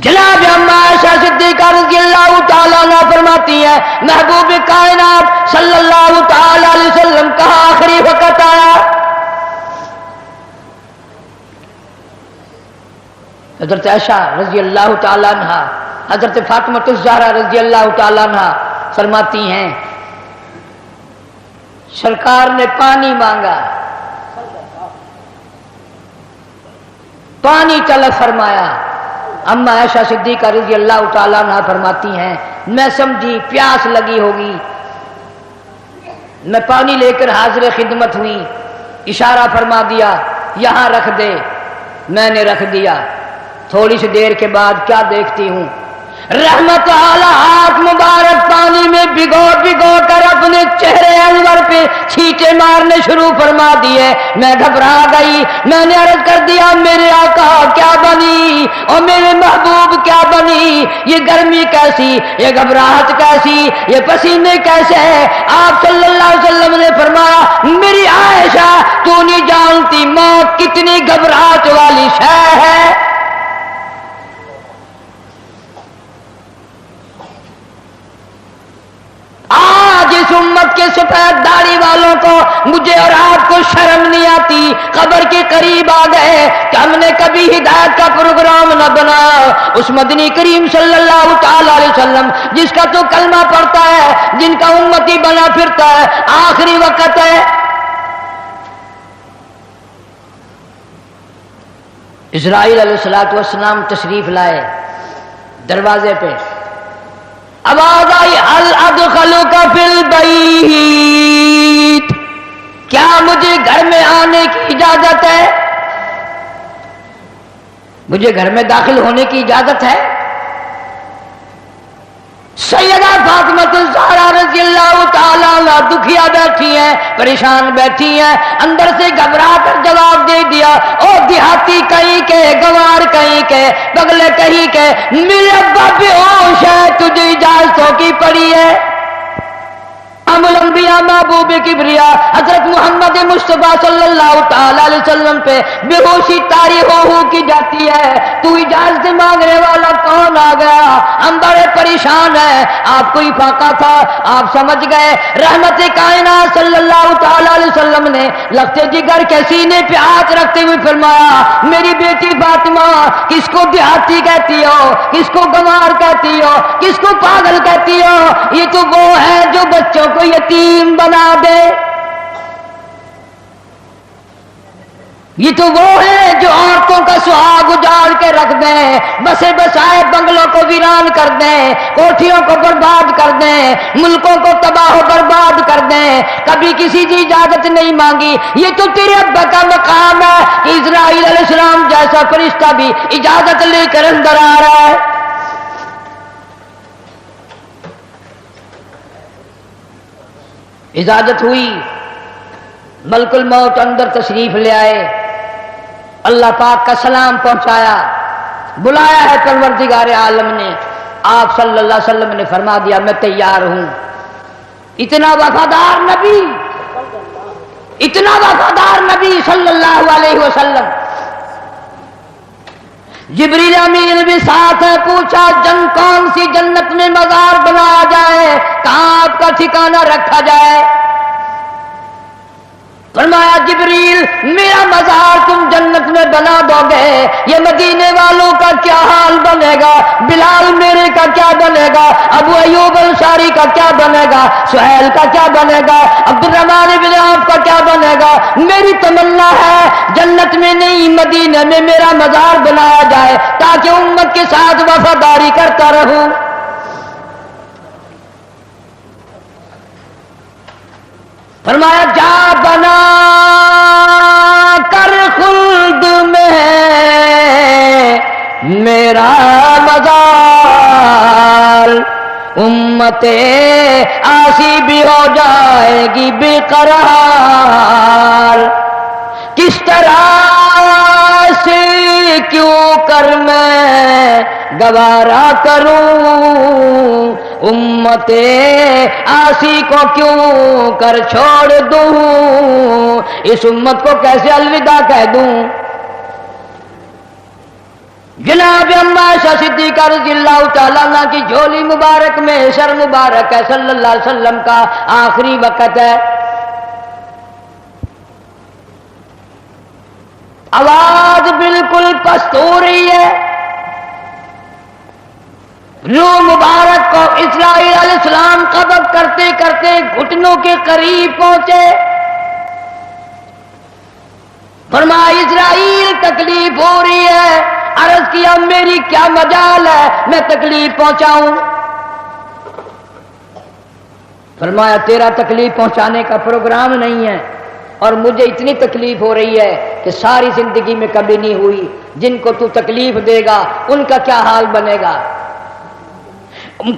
جناب اما عائشہ صدیقہ رضی اللہ تعالیٰ عنہ فرماتی ہے محبوب کائنات صلی اللہ تعالی علیہ وسلم کہا آخری وقت آیا. حضرت عائشہ رضی اللہ تعالیٰ عنہ, حضرت فاطمہ الزہرا رضی اللہ تعالیٰ عنہ فرماتی ہیں سرکار نے پانی مانگا, پانی طلب فرمایا. اما عائشہ صدیقہ رضی اللہ تعالیٰ عنہ فرماتی ہیں میں سمجھی پیاس لگی ہوگی, میں پانی لے کر حاضر خدمت ہوئی, اشارہ فرما دیا یہاں رکھ دے, میں نے رکھ دیا. تھوڑی سی دیر کے بعد کیا دیکھتی ہوں رحمت اعلی ہاتھ مبارک پانی میں بھگو بھگو کر اپنے چہرے انور پہ چھینٹے مارنے شروع فرما دیے. میں گھبرا گئی, میں نے عرض کر دیا میرے آقا کیا بنی اور میرے محبوب کیا بنی, یہ گرمی کیسی, یہ گھبراہٹ کیسی, یہ پسینے کیسے ہیں. آپ صلی اللہ علیہ وسلم نے فرمایا میری عائشہ تو نہیں جانتی موت کتنی گھبراہٹ والی شے ہے. آج اس امت کے سفید داڑھی والوں کو مجھے اور آپ کو شرم نہیں آتی, قبر کے قریب آ گئے کہ ہم نے کبھی ہدایت کا پروگرام نہ بنایا. اس مدنی کریم صلی اللہ تعالی علیہ وسلم جس کا تو کلمہ پڑھتا ہے, جن کا امتی بنا پھرتا ہے, آخری وقت ہے. اسرائیل علیہ السلام تشریف لائے, دروازے پہ آواز آئی هل ادخلک فی البیت, کیا مجھے گھر میں آنے کی اجازت ہے, مجھے گھر میں داخل ہونے کی اجازت ہے. سیدہ فاطمہ الزہرا رضی اللہ تعالی عنہا دکھیا بیٹھی ہیں، پریشان بیٹھی ہیں، اندر سے گھبرا کر جواب دے دیا، او دیہاتی کہیں کے، گوار کہیں کے، بگلے کہیں کے، میرے ابا بے ہوش ہے، تجھے اجازتوں کی پڑی ہے۔ امام الانبیاء محبوب کبریا حضرت محمد مصطفیٰ صلی اللہ تعالی علیہ وسلم پہ بے ہوشی طاری ہو کی جاتی ہے، تو اجازت مانگنے والا کون آ گیا؟ ہم بڑے پریشان ہیں، آپ کو افاقہ تھا، آپ سمجھ گئے۔ رحمت کائنات صلی اللہ تعالی علیہ وسلم نے لختے جگر کے سینے پہ ہاتھ رکھتے ہوئے فرمایا، میری بیٹی فاطمہ، کس کو دیہاتی کہتی ہو، کس کو گنوار کہتی ہو، کس کو پاگل کہتی ہو؟ یہ تو وہ ہے جو بچوں کو یتیم بنا دے، یہ تو وہ ہے جو عورتوں کا سہاگ اجاڑ کے رکھ دیں، بسے بسائے بنگلوں کو ویران کر دیں، کوٹھیوں کو برباد کر دیں، ملکوں کو تباہ و برباد کر دیں، کبھی کسی کی اجازت نہیں مانگی۔ یہ تو تیرے ابا کا مقام ہے کہ اسرائیل علیہ السلام جیسا فرشتہ بھی اجازت لے کر اندر آ رہا ہے۔ اجازت ہوئی، ملک الموت اندر تشریف لے آئے، اللہ پاک کا سلام پہنچایا، بلایا ہے پروردگار عالم نے، آپ صلی اللہ علیہ وسلم نے فرما دیا میں تیار ہوں۔ اتنا وفادار نبی، اتنا وفادار نبی صلی اللہ علیہ وسلم۔ جبریل امین بھی ساتھ ہے، پوچھا جن کون سی جنت میں مزار بنایا جائے، کہاں آپ کا ٹھکانہ رکھا جائے؟ فرمایا جبریل میرا مزار تم جنت میں بنا دو گے، یہ مدینے والوں کا کیا حال بنے گا، بلال میرے کا کیا بنے گا، ابو ایوب انصاری کا کیا بنے گا، سہیل کا کیا بنے گا، عبد الرحمن بن عوف کا کیا بنے گا؟ میری تمنا ہے جنت میں نہیں مدینے میں میرا مزار بنایا جائے تاکہ امت کے ساتھ وفاداری کرتا رہوں۔ فرمایا جا بنا کر خلد میں میرا مزار، امت آسی بھی ہو جائے گی بے قرار، کس طرح سے کیوں کر میں گوارا کروں، امت آسی کو کیوں کر چھوڑ دوں، اس امت کو کیسے الوداع کہہ دوں۔ جناب عائشہ صدیقہ رضی اللہ تعالیٰ عنہ کی جھولی مبارک میں سر مبارک ہے، صلی اللہ علیہ وسلم کا آخری وقت ہے، آواز بالکل پست ہو رہی ہے، روح مبارک کو اسرائیل علیہ السلام قبض کرتے کرتے گھٹنوں کے قریب پہنچے۔ فرمایا اسرائیل تکلیف ہو رہی ہے، عرض کیا میری کیا مجال ہے میں تکلیف پہنچاؤں؟ فرمایا تیرا تکلیف پہنچانے کا پروگرام نہیں ہے، اور مجھے اتنی تکلیف ہو رہی ہے کہ ساری زندگی میں کبھی نہیں ہوئی، جن کو تو تکلیف دے گا ان کا کیا حال بنے گا۔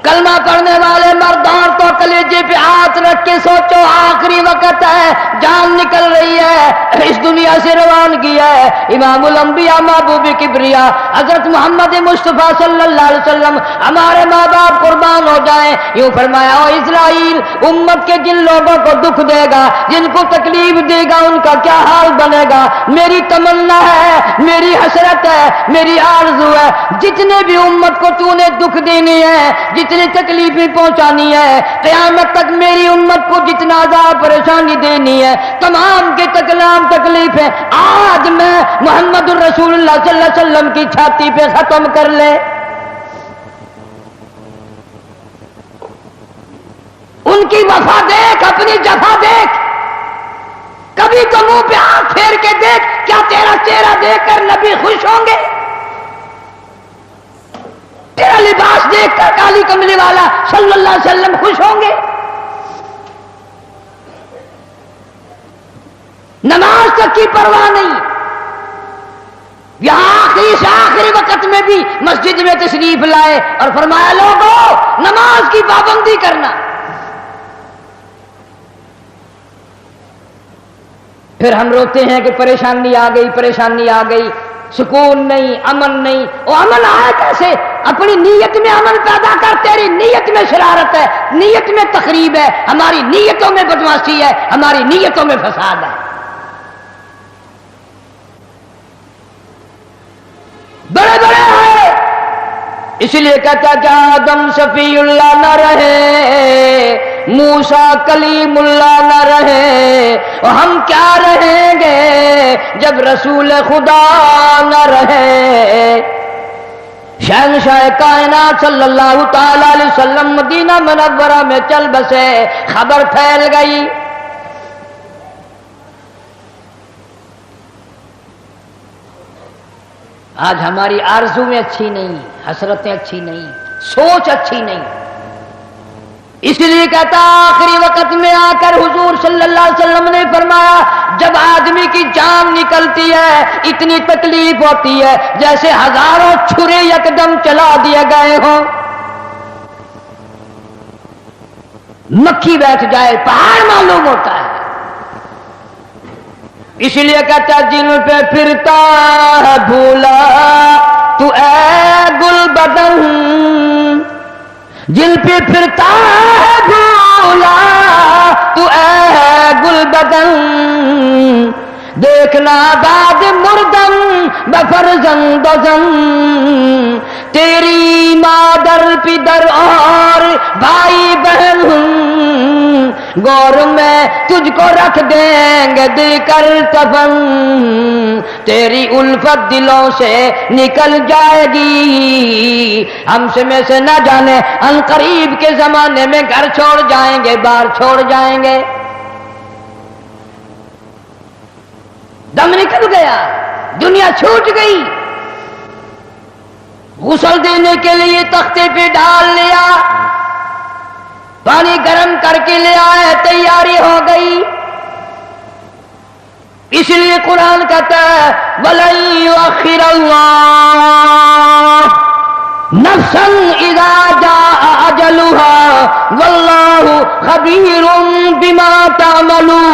کلمہ پڑھنے والے مردان تو کلیجے پہ ہاتھ رکھ کے سوچو، آخری وقت ہے، جان نکل رہی ہے، اس دنیا سے روانگی ہے۔ امام الانبیاء محبوب کبریا حضرت محمد مصطفیٰ صلی اللہ علیہ وسلم ہمارے ماں باپ قربان ہو جائیں، یوں فرمایا او اسرائیل امت کے جن لوگوں کو دکھ دے گا، جن کو تکلیف دے گا، ان کا کیا حال بنے گا۔ میری تمنا ہے، میری حسرت ہے، میری آرزو ہے، جتنے بھی امت کو تو نے دکھ دینی ہے، جتنی تکلیفیں پہنچانی ہے، قیامت تک میری امت کو جتنا عذاب پریشانی دینی ہے، تمام کے تکلام تکلیفیں آج میں محمد الرسول اللہ صلی اللہ علیہ وسلم کی چھاتی پہ ختم کر لے۔ ان کی وفا دیکھ، اپنی جفا دیکھ، کبھی تو منہ پہ ہاتھ پھیر کے دیکھ، کیا تیرا چہرہ دیکھ کر نبی خوش ہوں گے؟ تیرا لباس دیکھ کر کالی کملی والا صلی اللہ علیہ وسلم خوش ہوں گے؟ نماز تک کی پرواہ نہیں، یہاں آخری سے آخری وقت میں بھی مسجد میں تشریف لائے اور فرمایا لوگوں نماز کی پابندی کرنا. پھر ہم روتے ہیں کہ پریشانی آ گئی، پریشانی آ گئی، سکون نہیں، امن نہیں. وہ امن آیا کیسے؟ اپنی نیت میں امن پیدا کر. تیری نیت میں شرارت ہے، نیت میں تخریب ہے، ہماری نیتوں میں بدمعاشی ہے، ہماری نیتوں میں فساد ہے. بڑے بڑے ہیں، اس لیے کہتا کہ آدم شفیع اللہ نہ رہے، موسیٰ کلیم اللہ نہ رہے، اور ہم کیا رہیں گے جب رسول خدا نہ رہے. شہنشاہ کائنات صلی اللہ تعالی علیہ وسلم مدینہ منورہ میں چل بسے، خبر پھیل گئی. آج ہماری آرزویں اچھی نہیں، حسرتیں اچھی نہیں، سوچ اچھی نہیں. اس لیے کہتا آخری وقت میں آ کر حضور صلی اللہ علیہ وسلم نے فرمایا جب آدمی کی جان نکلتی ہے اتنی تکلیف ہوتی ہے جیسے ہزاروں چھرے یکدم چلا دیے گئے ہوں، مکھی بیٹھ جائے پہاڑ معلوم ہوتا ہے. اس لیے کہتا جن پہ پھرتا ہے بھولا تو اے گل بدن، جن پہ پھرتا ہے بھولا تو اے گل بدن، دیکھنا بعد مردم بفرزند زن، تیری مادر پدر اور بھائی بہن ہوں، غور میں تجھ کو رکھ دیں گے دل کر کفن، تیری الفت دلوں سے نکل جائے گی، ہم سے میں سے نہ جانے ان قریب کے زمانے میں گھر چھوڑ جائیں گے، بار چھوڑ جائیں گے. دم نکل گیا، دنیا چھوٹ گئی. غسل دینے کے لیے تختے پہ ڈال لیا، پانی گرم کر کے لے آئے، تیاری ہو گئی. اس لیے قرآن کہتا ہے وَلَن يُؤَخِّرَ اللَّهُ نَفْسًا إِذَا جَاءَ أَجَلُهَا وَاللَّهُ خَبِيرٌ بِمَا تَعْمَلُونَ.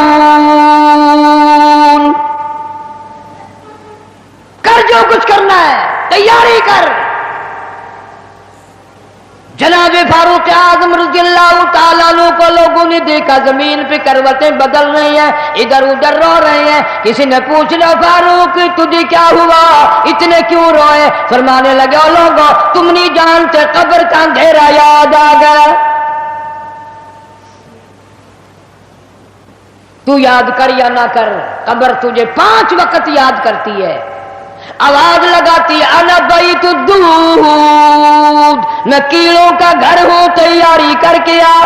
کر جو کچھ کرنا ہے، تیاری کر. جناب فاروق اعظم رضی اللہ تعالیٰ عنہ کو لوگوں نے دیکھا زمین پہ کروٹیں بدل رہی ہیں، ادھر ادھر رو رہے ہیں. کسی نے پوچھ لیا فاروق تجھے کیا ہوا، اتنے کیوں روئے؟ فرمانے لگے او لوگوں تم نہیں جانتے قبر کا اندھیرا یاد آ گیا. تو یاد کر یا نہ کر، قبر تجھے 5 وقت یاد کرتی ہے. آواز لگاتی انا بیت الدود، میں کیڑوں کا گھر ہوں تیاری کر کے آ.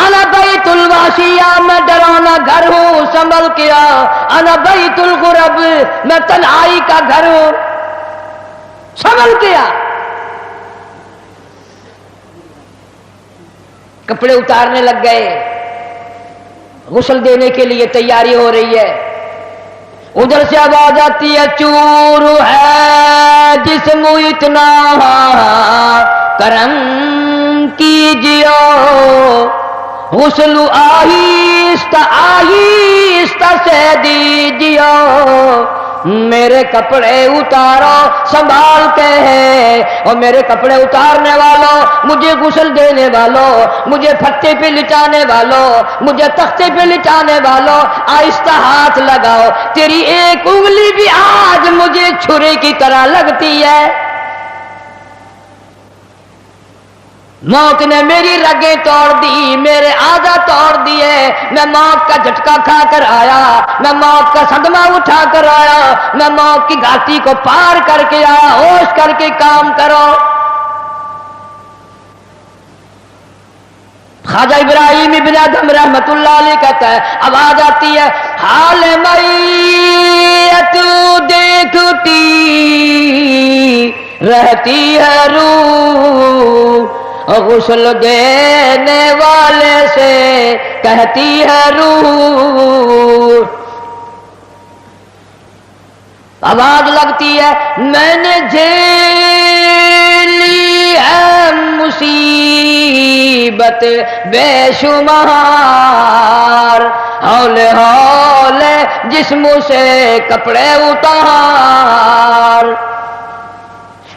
انا بیت الواشیہ، میں ڈرانا گھر ہوں سنبھل کے آ. انا بیت الغرب، میں تنہائی کا گھر ہوں سنبھل کے آ. کپڑے اتارنے لگ گئے، غسل دینے کے لیے تیاری ہو رہی ہے. ادھر سے آواز آتی ہے چور ہے جسم اتنا کرم کیجیو، غسل آہستہ آہستہ سے دیجیو، میرے کپڑے اتارو سنبھال کے ہے. اور میرے کپڑے اتارنے والوں، مجھے غسل دینے والوں، مجھے پھٹے پہ لٹانے والوں، مجھے تختے پہ لٹانے والوں، آہستہ ہاتھ لگاؤ. تیری ایک انگلی بھی آج مجھے چھرے کی طرح لگتی ہے. موت نے میری رگیں توڑ دی، میرے اعضا توڑ دیے. میں موت کا جھٹکا کھا کر آیا، میں موت کا صدمہ اٹھا کر آیا، میں موت کی گھاٹی کو پار کر کے آیا. ہوش کر کے کام کرو. خواجہ ابراہیم ابن ادھم رحمت اللہ علیہ کہتا ہے آواز آتی ہے حال میت دیکھتی رہتی ہے روح، غسل دینے والے سے کہتی ہے روح. آواز لگتی ہے میں نے جھیلی ہے مصیبت بے شمار، ہولے ہولے جسم سے کپڑے اتار،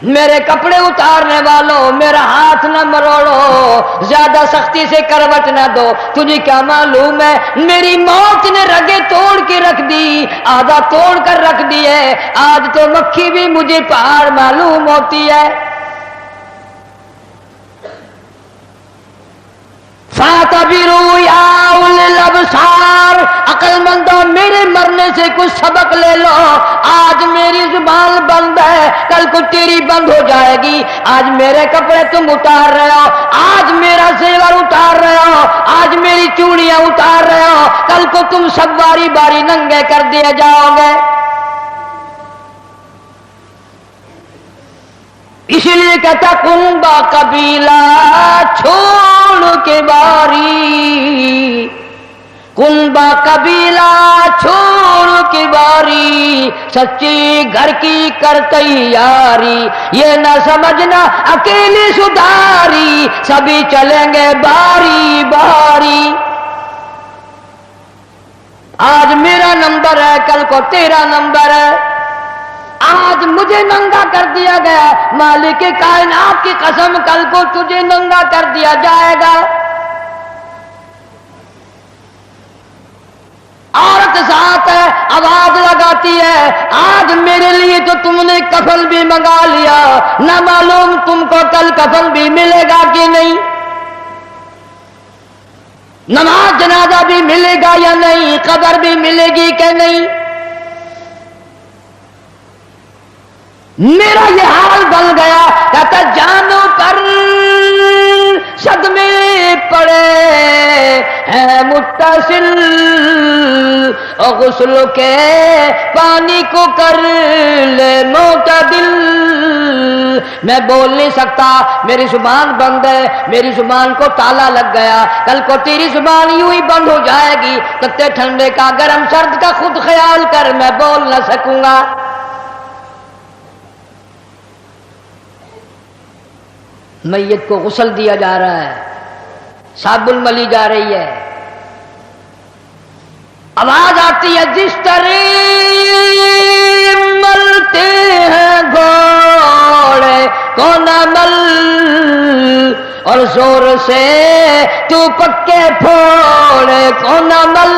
میرے کپڑے اتارنے والوں میرا ہاتھ نہ مروڑو، زیادہ سختی سے کروٹ نہ دو، تجھے کیا معلوم ہے میری موت نے رگیں توڑ کے رکھ دی، آدھا توڑ کر رکھ دی ہے، آج تو مکھی بھی مجھے پہاڑ معلوم ہوتی ہے۔ فَاعْتَبِرُوا يَا أُولِي الْأَبْصَارِ، عقل مندوں میرے مرنے سے کچھ سبق لے لو، آج میری زبان بند ہے کل کو تیری بند ہو جائے گی، آج میرے کپڑے تم اتار رہے ہو، آج میرا زیور اتار رہے ہو، آج میری چوڑیاں اتار رہے ہو، کل کو تم سب باری باری ننگے کر دیے جاؤ گے۔ اس لیے کہتا کنبا قبیلہ چھوڑ کے باری، کنبا قبیلہ چھوڑ کے باری، سچی گھر کی کر تیاری، یہ نہ سمجھنا اکیلی سدھاری، سبھی چلیں گے باری باری۔ آج میرا نمبر ہے کل کو تیرا نمبر ہے، آج مجھے ننگا کر دیا گیا، مالک کائنات کی قسم کل کو تجھے ننگا کر دیا جائے گا۔ عورت ذات ہے آواز لگاتی ہے آج میرے لیے تو تم نے کفن بھی منگا لیا، نہ معلوم تم کو کل کفن بھی ملے گا کہ نہیں، نماز جنازہ بھی ملے گا یا نہیں، قبر بھی ملے گی کہ نہیں۔ میرا یہ حال بن گیا، کہتا جانوں پر صدمے پڑے ہیں متصل، اور غسل کے پانی کو کر لے معتدل، میں بول نہیں سکتا میری زبان بند ہے، میری زبان کو تالا لگ گیا، کل کو تیری زبان یوں ہی بند ہو جائے گی، تتے ٹھنڈے کا گرم سرد کا خود خیال کر، میں بول نہ سکوں گا۔ میت کو غسل دیا جا رہا ہے، صابن ملی جا رہی ہے، آواز آتی ہے جس طرح ملتے ہیں گھوڑے کو نہ مل، اور زور سے تو پکے پھوڑے کو نہ مل۔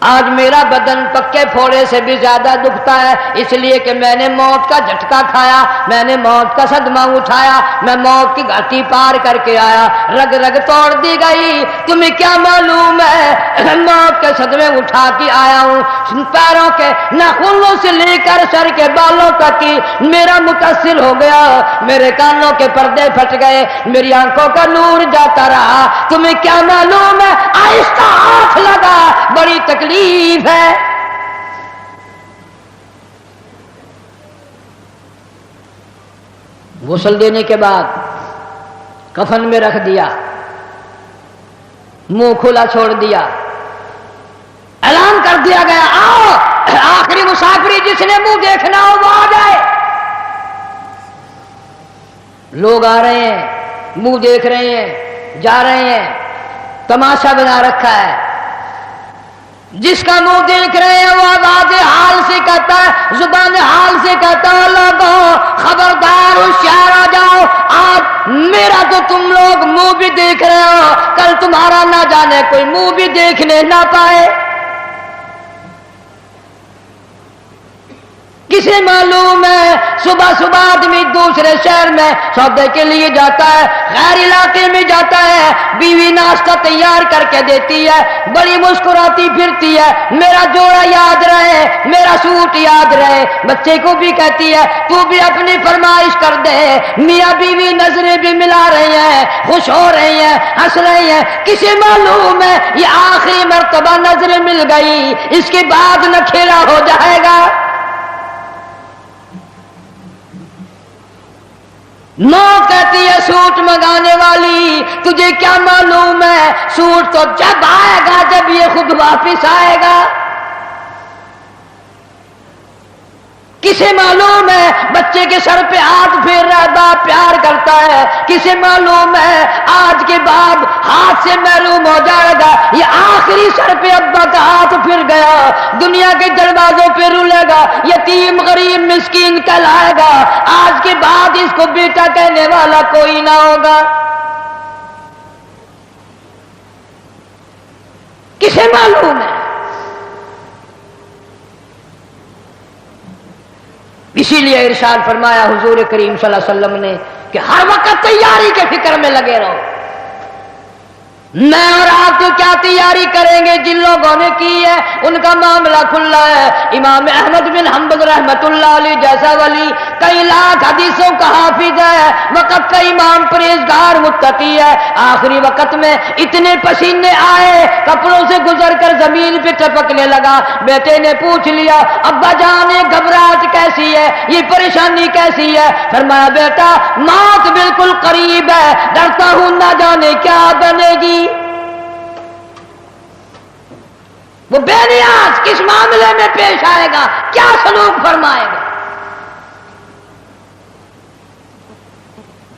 آج میرا بدن پکے پھوڑے سے بھی زیادہ دکھتا ہے، اس لیے کہ میں نے موت کا جھٹکا کھایا، میں نے موت کا صدمہ اٹھایا، میں موت کی گھاٹی پار کر کے آیا، رگ رگ توڑ دی گئی، تمہیں کیا معلوم ہے موت کے صدمے اٹھا کے آیا ہوں، پیروں کے ناخنوں سے لے کر سر کے بالوں تک کی میرا متصل ہو گیا، میرے کانوں کے پردے پھٹ گئے، میری آنکھوں کا نور جاتا رہا، تمہیں کیا معلوم ہے آہستہ ہاتھ لگا، بڑی تکلیف ہے۔ غسل دینے کے بعد کفن میں رکھ دیا، منہ کھلا چھوڑ دیا، اعلان کر دیا گیا آؤ آخری مسافری جس نے منہ دیکھنا ہو وہ آ جائے۔ لوگ آ رہے ہیں، منہ دیکھ رہے ہیں، جا رہے ہیں، تماشا بنا رکھا ہے، جس کا منہ دیکھ رہے ہیں وہ آواز حال سے کہتا ہے، زبان حال سے کہتا ہے لوگوں خبردار ہوشیار آ جاؤ، آج میرا تو تم لوگ منہ بھی دیکھ رہے ہو، کل تمہارا نہ جانے کوئی منہ بھی دیکھنے نہ پائے۔ کسے معلوم ہے صبح صبح آدمی دوسرے شہر میں سودے کے لیے جاتا ہے، غیر علاقے میں جاتا ہے، بیوی ناشتہ تیار کر کے دیتی ہے، بڑی مسکراتی پھرتی ہے، میرا جوڑا یاد رہے، میرا سوٹ یاد رہے، بچے کو بھی کہتی ہے تو بھی اپنی فرمائش کر دے، میاں بیوی نظریں بھی ملا رہی ہیں، خوش ہو رہی ہیں، ہنس رہی ہیں، کسے معلوم ہے یہ آخری مرتبہ نظریں مل گئی، اس کے بعد نہ کھیلا ہو جائے گا۔ نو کہتی ہے سوٹ منگانے والی تجھے کیا معلوم ہے سوٹ تو جب آئے گا جب یہ خود واپس آئے گا۔ کسے معلوم ہے بچے کے سر پہ ہاتھ پھیر رہا ہے، باپ پیار کرتا ہے، کسے معلوم ہے آج کے بعد ہاتھ سے محروم ہو جائے گا، یہ آخری سر پہ ابا کا ہاتھ پھر گیا، دنیا کے دروازوں پہ رولے گا، یتیم غریب مسکین کہلائے گا، آج کے بعد اس کو بیٹا کہنے والا کوئی نہ ہوگا۔ کسے معلوم ہے؟ اسی لیے ارشاد فرمایا حضور کریم صلی اللہ علیہ وسلم نے کہ ہر وقت تیاری کے فکر میں لگے رہو۔ میں اور آپ تو کیا تیاری کریں گے؟ جن لوگوں نے کی ہے ان کا معاملہ کھلا ہے۔ امام احمد بن حنبل رحمت اللہ علیہ جیسا ولی کئی لاکھ حدیثوں کا حافظ ہے، وقت کا امام پرہیزگار متقی ہے، آخری وقت میں اتنے پسینے آئے کپڑوں سے گزر کر زمین پہ ٹپکنے لگا۔ بیٹے نے پوچھ لیا ابا جان یہ گھبراہٹ کیسی ہے، یہ پریشانی کیسی ہے؟ فرمایا بیٹا موت بالکل قریب ہے، ڈرتا ہوں نہ جانے کیا بنے گی۔ وہ بے نیاز کس معاملے میں پیش آئے گا، کیا سلوک فرمائے گا؟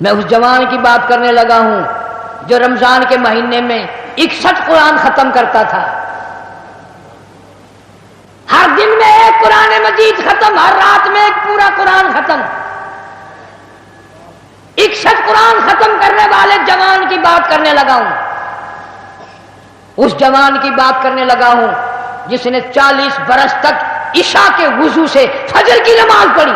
میں اس جوان کی بات کرنے لگا ہوں جو رمضان کے مہینے میں 61 قرآن ختم کرتا تھا، ہر دن میں ایک قرآن مجید ختم، ہر رات میں ایک پورا قرآن ختم۔ 61 قرآن ختم کرنے والے جوان کی بات کرنے لگا ہوں، اس جوان کی بات کرنے لگا ہوں جس نے 40 برس تک عشاء کے وضو سے فجر کی نماز پڑھی۔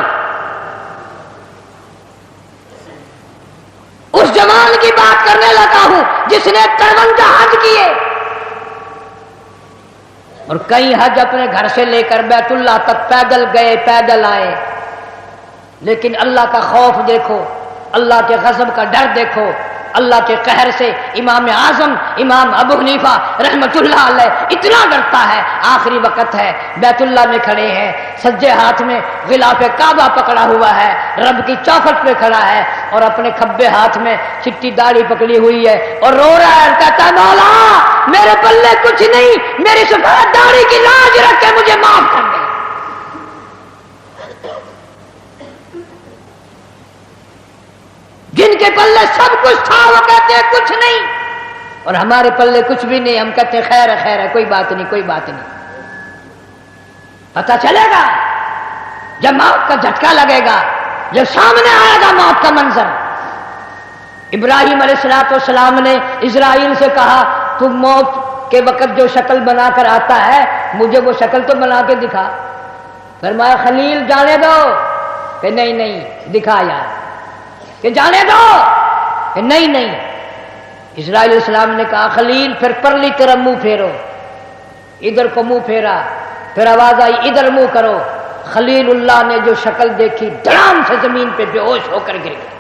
اس جوان کی بات کرنے لگا ہوں جس نے 53 حج کیے اور کئی حج اپنے گھر سے لے کر بیت اللہ تک پیدل گئے پیدل آئے، لیکن اللہ کا خوف دیکھو، اللہ کے غضب کا ڈر دیکھو، اللہ کے قہر سے امام اعظم امام ابو حنیفہ رحمت اللہ علیہ اتنا ڈرتا ہے، آخری وقت ہے بیت اللہ میں کھڑے ہیں، سجے ہاتھ میں غلاف کعبہ پکڑا ہوا ہے، رب کی چوکھٹ پہ کھڑا ہے اور اپنے کھبے ہاتھ میں چٹی داڑھی پکڑی ہوئی ہے اور رو رہا ہے، کہتا ہے مولا میرے پلے کچھ نہیں، میری سفید داڑھی کی لاج رکھ کے مجھے معاف کر دے۔ جن کے پلے سب کچھ تھا وہ کہتے ہیں کچھ نہیں، اور ہمارے پلے کچھ بھی نہیں، ہم کہتے ہیں خیر ہے خیر ہے، کوئی بات نہیں کوئی بات نہیں۔ پتہ چلے گا جب موت کا جھٹکا لگے گا، جب سامنے آئے گا موت کا منظر۔ ابراہیم علیہ السلام نے اسرائیل سے کہا تم موت کے وقت جو شکل بنا کر آتا ہے مجھے وہ شکل تو بنا کے دکھا۔ فرمایا خلیل جانے دو، کہ نہیں نہیں دکھا یار، کہ جانے دو، کہ نہیں نہیں۔ اسرائیل علیہ السلام نے کہا خلیل پھر پرلی طرف منہ پھیرو، ادھر کو منہ پھیرا، پھر آواز آئی ادھر منہ کرو۔ خلیل اللہ نے جو شکل دیکھی دھڑام سے زمین پہ بے ہوش ہو کر گر گیا،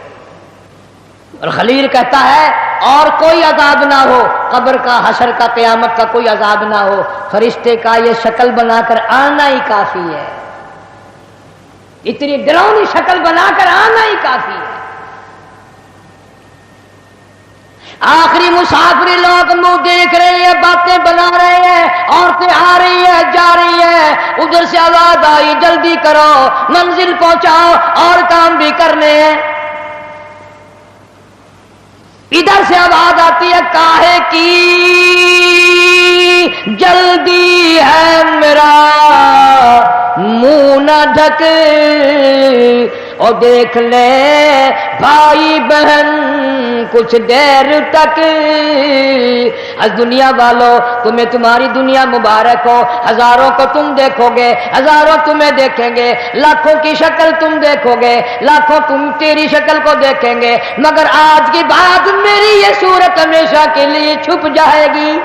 اور خلیل کہتا ہے اور کوئی عذاب نہ ہو، قبر کا حشر کا قیامت کا کوئی عذاب نہ ہو، فرشتے کا یہ شکل بنا کر آنا ہی کافی ہے، اتنی ڈراؤنی شکل بنا کر آنا ہی کافی ہے۔ آخری مسافری لوگ منہ دیکھ رہے ہیں، باتیں بنا رہے ہیں، عورتیں آ رہی ہیں جا رہی ہیں، ادھر سے آواز آئی جلدی کرو منزل پہنچاؤ اور کام بھی کرنے ہیں۔ ادھر سے آواز آتی ہے کاہے کی جلدی ہے میرا منہ نہ ڈھک، اور دیکھ لے بھائی بہن کچھ دیر تک۔ از دنیا والوں تمہیں تمہاری دنیا مبارک ہو، ہزاروں کو تم دیکھو گے، ہزاروں تمہیں دیکھیں گے، لاکھوں کی شکل تم دیکھو گے، لاکھوں تم تیری شکل کو دیکھیں گے، مگر آج کی بات میری یہ صورت ہمیشہ کے لیے چھپ جائے گی،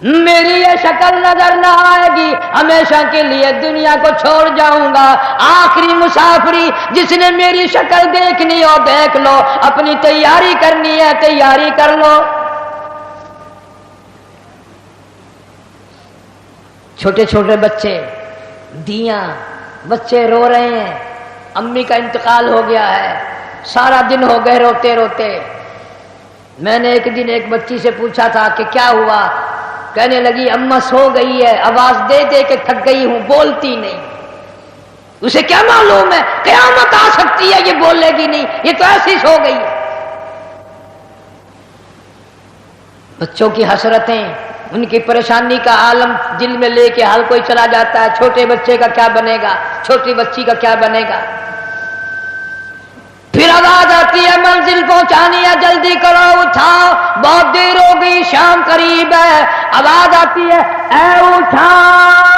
میری یہ شکل نظر نہ آئے گی، ہمیشہ کے لیے دنیا کو چھوڑ جاؤں گا۔ آخری مسافری جس نے میری شکل دیکھنی ہو دیکھ لو، اپنی تیاری کرنی ہے تیاری کر لو۔ چھوٹے چھوٹے بچے دیاں بچے رو رہے ہیں، امی کا انتقال ہو گیا ہے، سارا دن ہو گئے روتے روتے۔ میں نے ایک دن ایک بچی سے پوچھا تھا کہ کیا ہوا؟ کہنے لگی اماں سو گئی ہے، آواز دے دے کے تھک گئی ہوں، بولتی نہیں۔ اسے کیا معلوم ہے قیامت آ سکتی ہے، یہ بولے گی نہیں، یہ تو ایسی سو گئی ہے۔ بچوں کی حسرتیں، ان کی پریشانی کا عالم دل میں لے کے ہر کوئی چلا جاتا ہے، چھوٹے بچے کا کیا بنے گا، چھوٹی بچی کا کیا بنے گا۔ پھر آواز آتی ہے منزل پہنچانی ہے، جلدی کرو، اٹھاؤ، بہت دیر ہو گئی، شام قریب ہے۔ آواز آتی ہے اے اٹھاؤ